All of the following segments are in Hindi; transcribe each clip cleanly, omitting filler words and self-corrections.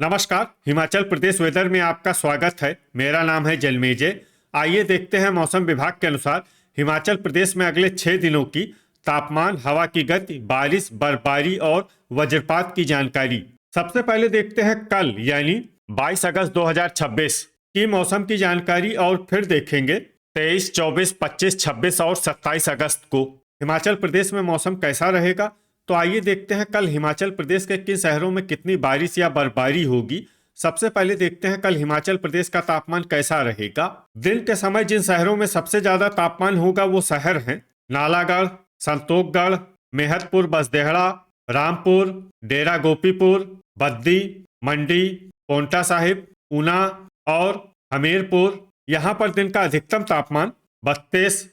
नमस्कार। हिमाचल प्रदेश वेदर में आपका स्वागत है। मेरा नाम है जलमेजय। आइए देखते हैं मौसम विभाग के अनुसार हिमाचल प्रदेश में अगले 6 दिनों की तापमान, हवा की गति, बारिश, बर्फबारी और वज्रपात की जानकारी। सबसे पहले देखते हैं कल यानी 22 अगस्त 2026 की मौसम की जानकारी और फिर देखेंगे 23, 24, 25, 26 और 27 अगस्त को हिमाचल प्रदेश में मौसम कैसा रहेगा। तो आइए देखते हैं कल हिमाचल प्रदेश के किन शहरों में कितनी बारिश या बर्फबारी होगी। सबसे पहले देखते हैं कल हिमाचल प्रदेश का तापमान कैसा रहेगा। दिन के समय जिन शहरों में सबसे ज्यादा तापमान होगा वो शहर हैं नालागढ़, संतोखगढ़, मेहतपुर, बसदेहड़ा, रामपुर, डेरा गोपीपुर, बद्दी, मंडी, पोंटा साहिब, ऊना और हमीरपुर। यहाँ पर दिन का अधिकतम तापमान 32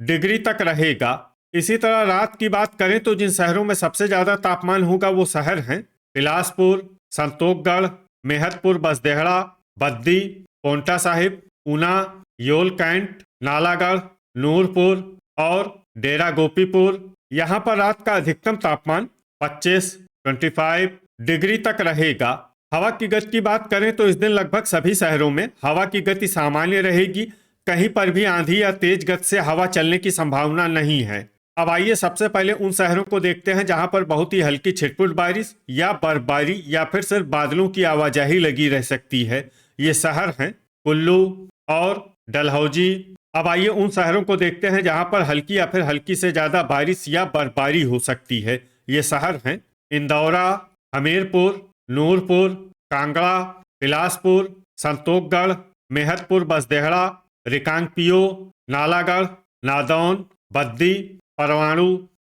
डिग्री तक रहेगा। इसी तरह रात की बात करें तो जिन शहरों में सबसे ज्यादा तापमान होगा वो शहर हैं बिलासपुर, संतोखगढ़, मेहतपुर, बसदेहड़ा, बद्दी, पोंटा साहिब, ऊना, योल कैंट, नालागढ़, नूरपुर और डेरा गोपीपुर। यहाँ पर रात का अधिकतम तापमान 25 डिग्री तक रहेगा। हवा की गति की बात करें तो इस दिन लगभग सभी शहरों में हवा की गति सामान्य रहेगी। कहीं पर भी आंधी या तेज गति से हवा चलने की संभावना नहीं है। अब आइए सबसे पहले उन शहरों को देखते हैं जहां पर बहुत ही हल्की छिटपुट बारिश या बर्फबारी या फिर सिर्फ बादलों की आवाजाही लगी रह सकती है। ये शहर हैं कुल्लू और डलहौजी। अब आइए उन शहरों को देखते हैं जहां पर हल्की या फिर हल्की से ज्यादा बारिश या बर्फबारी हो सकती है। ये शहर हैं इंदौरा, हमीरपुर, नूरपुर, कांगड़ा, बिलासपुर, संतोखगढ़, मेहतपुर, बसदेहड़ा, रिकांगपिओ, नालागढ़, नादौन, बद्दी, परवाणु,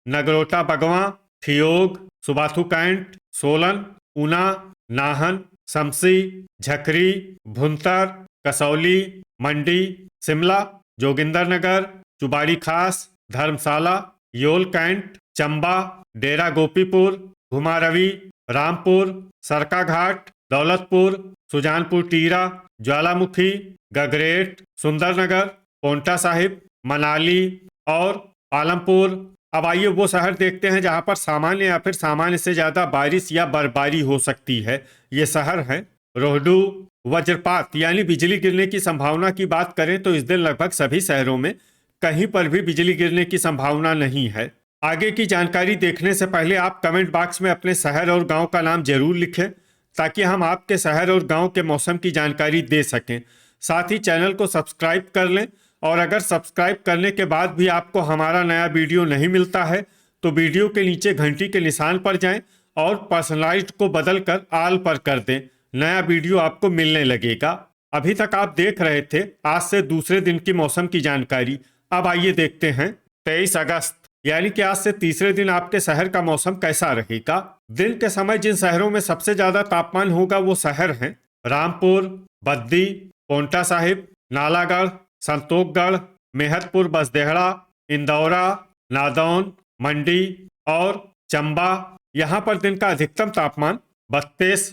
नगरोटा बगवां, ठियोग, सुबाथू कैंट, सोलन, ऊना, नाहन, शमसी, झकरी, भुंतर, कसौली, मंडी, शिमला, जोगिंदरनगर, चुबाड़ी खास, धर्मशाला, योल कैंट, चंबा, डेरा गोपीपुर, घुमारवी, रामपुर, सरका घाट, दौलतपुर, सुजानपुर टीरा, ज्वालामुखी, गगरेट, सुंदरनगर, पोंटा साहिब, मनाली और पालमपुर। अब आइए वो शहर देखते हैं जहां पर सामान्य या फिर सामान्य से ज्यादा बारिश या बर्फबारी हो सकती है। ये शहर हैं रोहडू। वज्रपात यानी बिजली गिरने की संभावना की बात करें तो इस दिन लगभग सभी शहरों में कहीं पर भी बिजली गिरने की संभावना नहीं है। आगे की जानकारी देखने से पहले आप कमेंट बॉक्स में अपने शहर और गांव का नाम जरूर लिखें ताकि हम आपके शहर और गांव के मौसम की जानकारी दे सकें। साथ ही चैनल को सब्सक्राइब कर लें और अगर सब्सक्राइब करने के बाद भी आपको हमारा नया वीडियो नहीं मिलता है तो वीडियो के नीचे घंटी के निशान पर जाएं और पर्सनलाइज्ड को बदलकर ऑल पर कर दें। नया वीडियो आपको मिलने लगेगा। अभी तक आप देख रहे थे आज से दूसरे दिन की मौसम की जानकारी। अब आइए देखते हैं 23 अगस्त यानी कि आज से तीसरे दिन आपके शहर का मौसम कैसा रहेगा। दिन के समय जिन शहरों में सबसे ज्यादा तापमान होगा वो शहर हैं रामपुर, बद्दी, पोंटा साहिब, नालागढ़, संतोखगढ़, मेहतपुर, बसदेहड़ा, इंदौरा, नादौन, मंडी और चंबा। यहाँ पर दिन का अधिकतम तापमान 32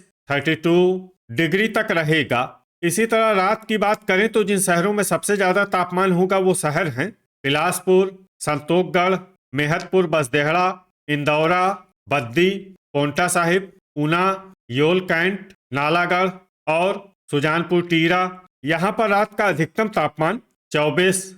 डिग्री तक रहेगा। इसी तरह रात की बात करें तो जिन शहरों में सबसे ज्यादा तापमान होगा वो शहर हैं बिलासपुर, संतोखगढ़, मेहतपुर, बसदेहड़ा, इंदौरा, बद्दी, पोंटा साहिब, ऊना, योल कैंट, नालागढ़ और सुजानपुर टीरा। यहाँ पर रात का अधिकतम तापमान 24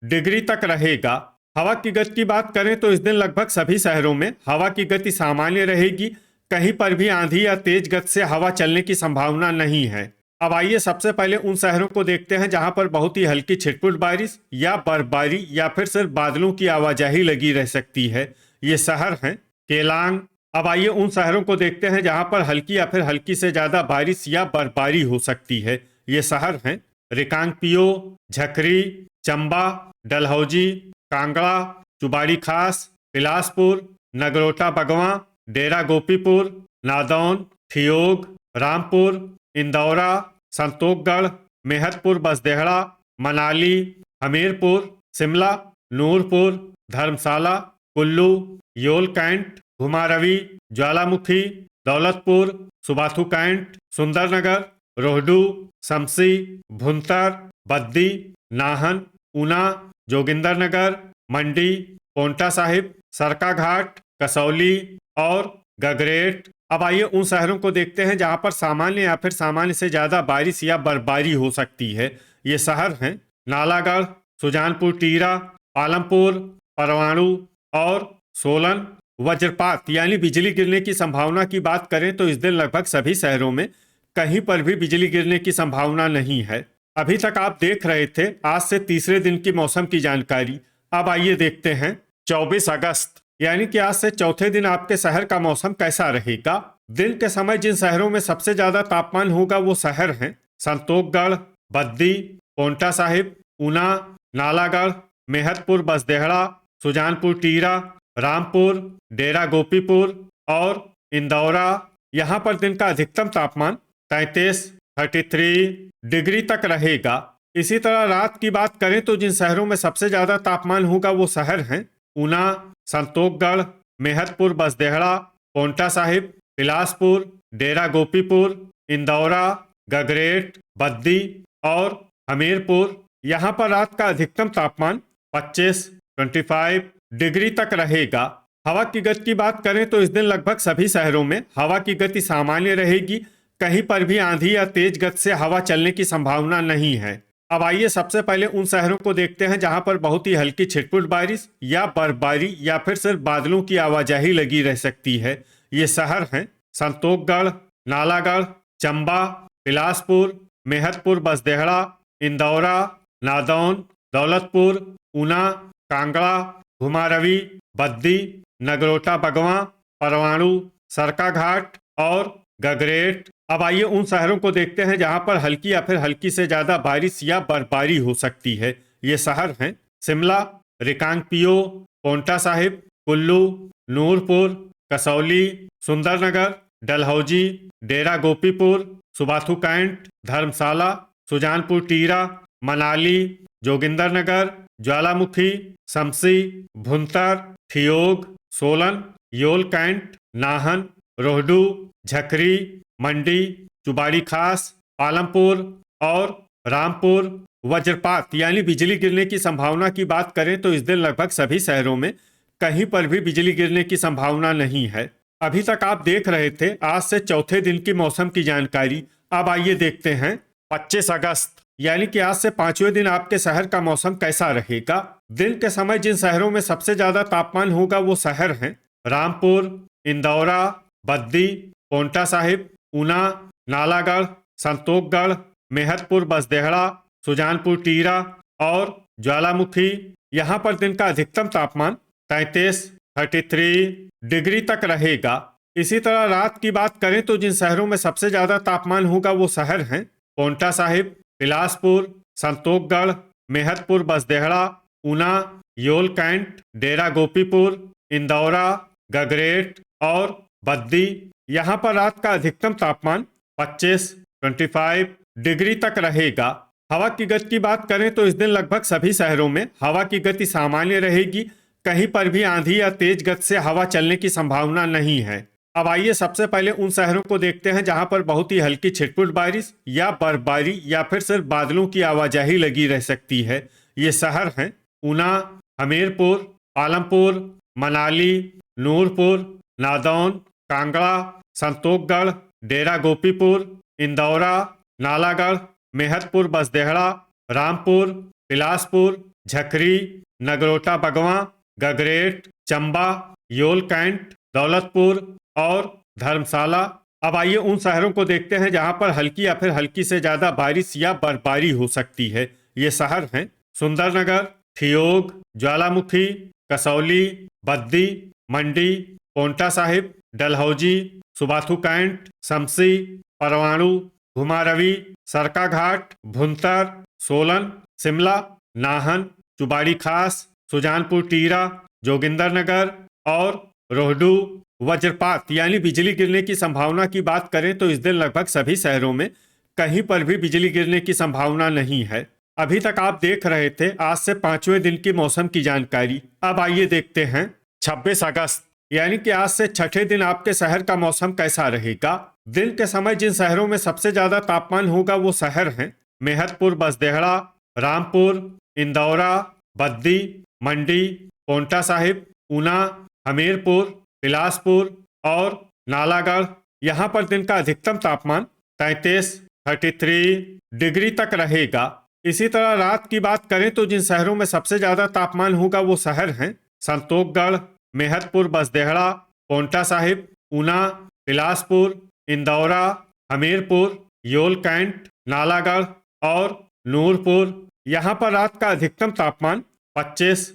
डिग्री तक रहेगा। हवा की गति की बात करें तो इस दिन लगभग सभी शहरों में हवा की गति सामान्य रहेगी। कहीं पर भी आंधी या तेज गति से हवा चलने की संभावना नहीं है। अब आइए सबसे पहले उन शहरों को देखते हैं जहां पर बहुत ही हल्की छिटपुट बारिश या बर्फबारी या फिर सिर्फ बादलों की आवाजाही लगी रह सकती है। ये शहर हैं केलांग। अब आइए उन शहरों को देखते हैं जहां पर हल्की या फिर हल्की से ज्यादा बारिश या बर्फबारी हो सकती है। ये शहर हैं रिकांगपिओ, झकरी, चंबा, डलहौजी, कांगड़ा, चुबाड़ी खास, बिलासपुर, नगरोटा बगवां, डेरा गोपीपुर, नादौन, ठियोग, रामपुर, इंदौरा, संतोखगढ़, मेहतपुर, बसदेहड़ा, मनाली, हमीरपुर, शिमला, नूरपुर, धर्मशाला, कुल्लू, योल कैंट, घुमारवी, ज्वालामुखी, दौलतपुर, सुबाथू कैंट, सुंदरनगर, रोहडू, शमसी, भुंतर, बद्दी, नाहन, ऊना, जोगिंदरनगर, मंडी, पोंटा साहिब, सरका घाट, कसौली और गगरेट, अब आइए उन शहरों को देखते हैं जहां पर सामान्य या फिर सामान्य से ज्यादा बारिश या बर्फबारी हो सकती है। ये शहर हैं नालागढ़, सुजानपुर टीरा, पालमपुर, परवाणु और सोलन। वज्रपात यानी बिजली गिरने की संभावना की बात करें तो इस दिन लगभग सभी शहरों में कहीं पर भी बिजली गिरने की संभावना नहीं है। अभी तक आप देख रहे थे आज से तीसरे दिन की मौसम की जानकारी। अब आइए देखते हैं 24 अगस्त यानी कि आज से चौथे दिन आपके शहर का मौसम कैसा रहेगा। दिन के समय जिन शहरों में सबसे ज्यादा तापमान होगा वो शहर हैं संतोषगढ़, बद्दी, पोंटा साहिब, ऊना, नालागढ़, मेहतपुर बसदेहड़ा, सुजानपुर टीरा, रामपुर, डेरा गोपीपुर और इंदौरा। यहाँ पर दिन का अधिकतम तापमान 33 डिग्री तक रहेगा। इसी तरह रात की बात करें तो जिन शहरों में सबसे ज्यादा तापमान होगा वो शहर हैं ऊना, संतोषगढ़, मेहतपुर बसदेहड़ा, पोंटा साहिब, बिलासपुर, डेरा गोपीपुर, इंदौरा, गगरेट, बद्दी और हमीरपुर। यहाँ पर रात का अधिकतम तापमान 25 डिग्री तक रहेगा। हवा की गति की बात करें तो इस दिन लगभग सभी शहरों में हवा की गति सामान्य रहेगी। कहीं पर भी आंधी या तेज गति से हवा चलने की संभावना नहीं है। अब आइए सबसे पहले उन शहरों को देखते हैं जहां पर बहुत ही हल्की छिटपुट बारिश या बर्फबारी या फिर सिर्फ बादलों की आवाजाही लगी रह सकती है। ये शहर हैं संतोषगढ़, नालागढ़, चंबा, बिलासपुर, मेहतपुर बसदेहड़ा, इंदौरा, नादौन, दौलतपुर, ऊना, कांगड़ा, घुमारवी, बद्दी, नगरोटा बगवां, परवाणु, सरकाघाट और गगरेट। अब आइए उन शहरों को देखते हैं जहां पर हल्की या फिर हल्की से ज्यादा बारिश या बर्फबारी हो सकती है। ये शहर हैं शिमला, रिकांगपिओ, पोंटा साहिब, कुल्लू, नूरपुर, कसौली, सुंदरनगर, डलहौजी, डेरा गोपीपुर, सुबाथू कैंट, धर्मशाला, सुजानपुर टीरा, मनाली, जोगिंदरनगर, ज्वालामुखी, शमसी, भुंतर, ठियोग, सोलन, योल कैंट, नाहन, रोहडू, झकरी, मंडी, चुबाड़ी खास, पालमपुर और रामपुर। वज्रपात यानी बिजली गिरने की संभावना की बात करें तो इस दिन लगभग सभी शहरों में कहीं पर भी बिजली गिरने की संभावना नहीं है। अभी तक आप देख रहे थे आज से चौथे दिन की मौसम की जानकारी। अब आइए देखते हैं 25 अगस्त यानी कि आज से पांचवें दिन आपके शहर का मौसम कैसा रहेगा। दिन के समय जिन शहरों में सबसे ज्यादा तापमान होगा वो शहर हैं रामपुर, इंदौरा, बद्दी, पोंटा साहिब, ऊना, नालागढ़, संतोषगढ़, मेहतपुर बसदेहड़ा, सुजानपुर टीरा और ज्वालामुखी। यहाँ पर दिन का अधिकतम तापमान 33 डिग्री तक रहेगा। इसी तरह रात की बात करें तो जिन शहरों में सबसे ज्यादा तापमान होगा वो शहर हैं पोंटा साहिब, बिलासपुर, संतोषगढ़, मेहतपुर बसदेहड़ा, ऊना, योल कैंट, डेरा गोपीपुर, इंदौरा, गगरेट और बद्दी। यहाँ पर रात का अधिकतम तापमान 25 डिग्री तक रहेगा। हवा की गति की बात करें तो इस दिन लगभग सभी शहरों में हवा की गति सामान्य रहेगी। कहीं पर भी आंधी या तेज गति से हवा चलने की संभावना नहीं है। अब आइए सबसे पहले उन शहरों को देखते हैं जहां पर बहुत ही हल्की छिटपुट बारिश या बर्फबारी या फिर सिर्फ बादलों की आवाजाही लगी रह सकती है। ये शहर हैं ऊना, हमीरपुर, पालमपुर, मनाली, नूरपुर, नादौन, कांगड़ा, संतोषगढ़, डेरा गोपीपुर, इंदौरा, नालागढ़, मेहतपुर बसदेहड़ा, रामपुर, बिलासपुर, झकरी, नगरोटा बगवां, गगरेट, चंबा, योल कैंट, दौलतपुर और धर्मशाला। अब आइए उन शहरों को देखते हैं जहां पर हल्की या फिर हल्की से ज्यादा बारिश या बर्फबारी हो सकती है। ये शहर हैं सुंदरनगर, ठियोग, ज्वालामुखी, कसौली, बद्दी, मंडी, पोंटा साहिब, डलहौजी, सुबाथू कैंट, शमसी, परवाणु, घुमारवी, सरकाघाट, भुंतर, सोलन, शिमला, नाहन, चुबाड़ी खास, सुजानपुर टीरा, जोगिंदरनगर और रोहडू। वज्रपात यानी बिजली गिरने की संभावना की बात करें तो इस दिन लगभग सभी शहरों में कहीं पर भी बिजली गिरने की संभावना नहीं है। अभी तक आप देख रहे थे आज से पांचवें दिन की मौसम की जानकारी। अब आइए देखते हैं 26 अगस्त यानी कि आज से छठे दिन आपके शहर का मौसम कैसा रहेगा। दिन के समय जिन शहरों में सबसे ज्यादा तापमान होगा वो शहर हैं मेहतपुर बसदेहड़ा, रामपुर, इंदौरा, बद्दी, मंडी, पोंटा साहिब, ऊना, हमीरपुर, बिलासपुर और नालागढ़, यहाँ पर दिन का अधिकतम तापमान 33 डिग्री तक रहेगा। इसी तरह रात की बात करें तो जिन शहरों में सबसे ज्यादा तापमान होगा वो शहर हैं संतोखगढ़, मेहतपुर बसदेहड़ा, पोंटा साहिब, ऊना, बिलासपुर, इंदौरा, हमीरपुर, योल कैंट, नालागढ़ और नूरपुर। यहाँ पर रात का अधिकतम तापमान 25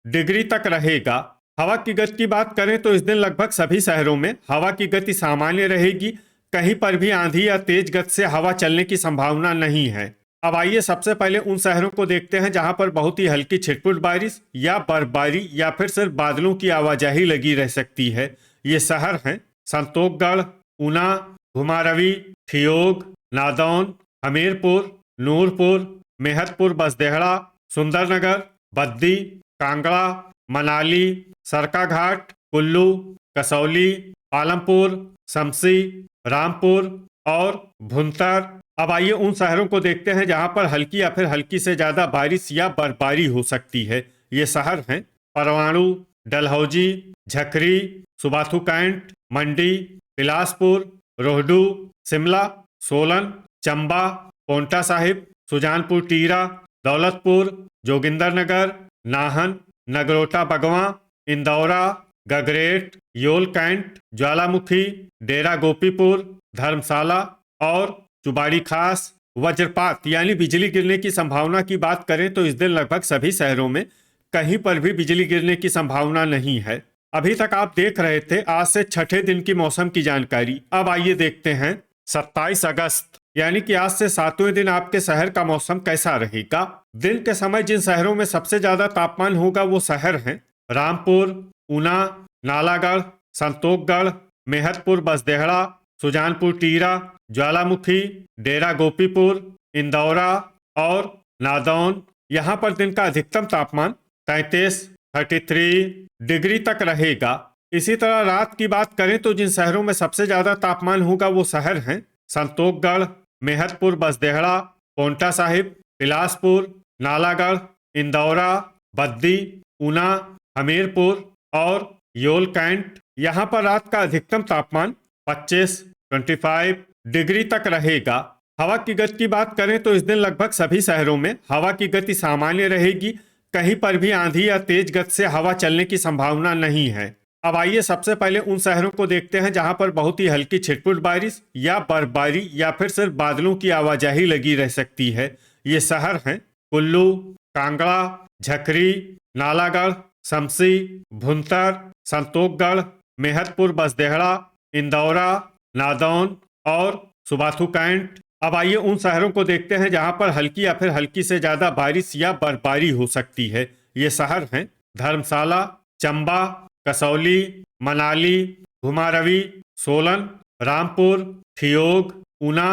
डिग्री तक रहेगा। हवा की गति की बात करें तो इस दिन लगभग सभी शहरों में हवा की गति सामान्य रहेगी। कहीं पर भी आंधी या तेज गति से हवा चलने की संभावना नहीं है। अब आइए सबसे पहले उन शहरों को देखते हैं जहां पर बहुत ही हल्की छिटपुट बारिश या बर्फबारी या फिर सिर्फ बादलों की आवाजाही लगी रह सकती है। ये शहर हैं संतोखगढ़, ऊना, घुमारवी, ठियोग, नादौन, हमीरपुर, नूरपुर, मेहतपुर बसदेहड़ा, सुंदरनगर, बद्दी, कांगड़ा, मनाली, सरकाघाट, कुल्लू, कसौली, पालमपुर, शमसी, रामपुर और भुंतर। अब आइए उन शहरों को देखते हैं जहां पर हल्की या फिर हल्की से ज्यादा बारिश या बर्फबारी हो सकती है। ये शहर हैं परवाणु, डलहौजी, झकरी, सुबाथू कैंट, मंडी, बिलासपुर, रोहडू, शिमला, सोलन, चंबा, पोंटा साहिब, सुजानपुर टीरा, दौलतपुर, जोगिंदरनगर, नाहन, नगरोटा बगवां, इंदौरा, गगरेट, योल कैंट, ज्वालामुखी, डेरा गोपीपुर, धर्मशाला और चुबाड़ी खास। वज्रपात यानी बिजली गिरने की संभावना की बात करें तो इस दिन लगभग सभी शहरों में कहीं पर भी बिजली गिरने की संभावना नहीं है। अभी तक आप देख रहे थे आज से छठे दिन की मौसम की जानकारी। अब आइए देखते हैं 27 अगस्त यानी कि आज से 7वें दिन आपके शहर का मौसम कैसा रहेगा। दिन के समय जिन शहरों में सबसे ज्यादा तापमान होगा वो शहर हैं रामपुर, ऊना, नालागढ़, संतोखगढ़, मेहतपुर बसदेहड़ा, सुजानपुर टीरा, ज्वालामुखी, डेरा गोपीपुर, इंदौरा और नादौन। यहाँ पर दिन का अधिकतम तापमान 33 डिग्री तक रहेगा। इसी तरह रात की बात करें तो जिन शहरों में सबसे ज्यादा तापमान होगा वो शहर हैं संतोखगढ़, मेहतपुर बसदेहड़ा, पोंटा साहिब, बिलासपुर, नालागढ़, इंदौरा, बद्दी, ऊना, हमीरपुर और योल कैंट। यहाँ पर रात का अधिकतम तापमान 25 डिग्री तक रहेगा। हवा की गति की बात करें तो इस दिन लगभग सभी शहरों में हवा की गति सामान्य रहेगी। कहीं पर भी आंधी या तेज गति से हवा चलने की संभावना नहीं है। अब आइए सबसे पहले उन शहरों को देखते हैं जहां पर बहुत ही हल्की छिटपुट बारिश या बर्फबारी या फिर सिर्फ बादलों की आवाजाही लगी रह सकती है। ये शहर हैं कुल्लू, कांगड़ा, झकरी, नालागढ़, शमसी, भुंतर, संतोखगढ़, मेहतपुर बसदेहड़ा, इंदौरा, नादौन और सुबाथू कैंट। अब आइए उन शहरों को देखते हैं जहां पर हल्की या फिर हल्की से ज्यादा बारिश या बर्फबारी हो सकती है। ये शहर हैं धर्मशाला, चंबा, कसौली, मनाली, घुमारवी, सोलन, रामपुर, ठियोग, ऊना,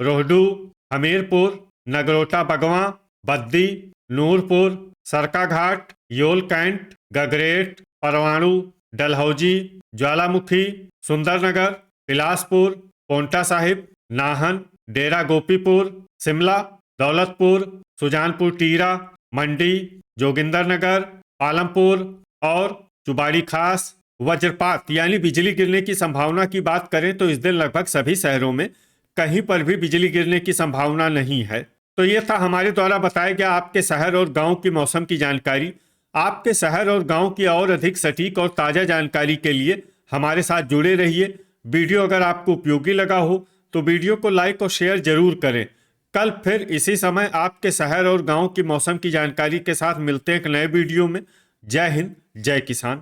रोहडू, हमीरपुर, नगरोटा बगवां, बद्दी, नूरपुर, सरकाघाट, योल कैंट, गगरेट, परवाणु, डलहौजी, ज्वालामुखी, सुंदरनगर, बिलासपुर, पोंटा साहिब, नाहन, डेरा गोपीपुर, शिमला, दौलतपुर, सुजानपुर टीरा, मंडी, जोगिंदरनगर, पालमपुर और चुबाड़ी खास। वज्रपात यानी बिजली गिरने की संभावना की बात करें तो इस दिन लगभग सभी शहरों में कहीं पर भी बिजली गिरने की संभावना नहीं है। तो ये था हमारे द्वारा बताया गया आपके शहर और गांव की मौसम की जानकारी। आपके शहर और गांव की और अधिक सटीक और ताज़ा जानकारी के लिए हमारे साथ जुड़े रहिए। वीडियो अगर आपको उपयोगी लगा हो तो वीडियो को लाइक और शेयर जरूर करें। कल फिर इसी समय आपके शहर और गांव की मौसम की जानकारी के साथ मिलते हैं एक नए वीडियो में। जय हिंद, जय किसान।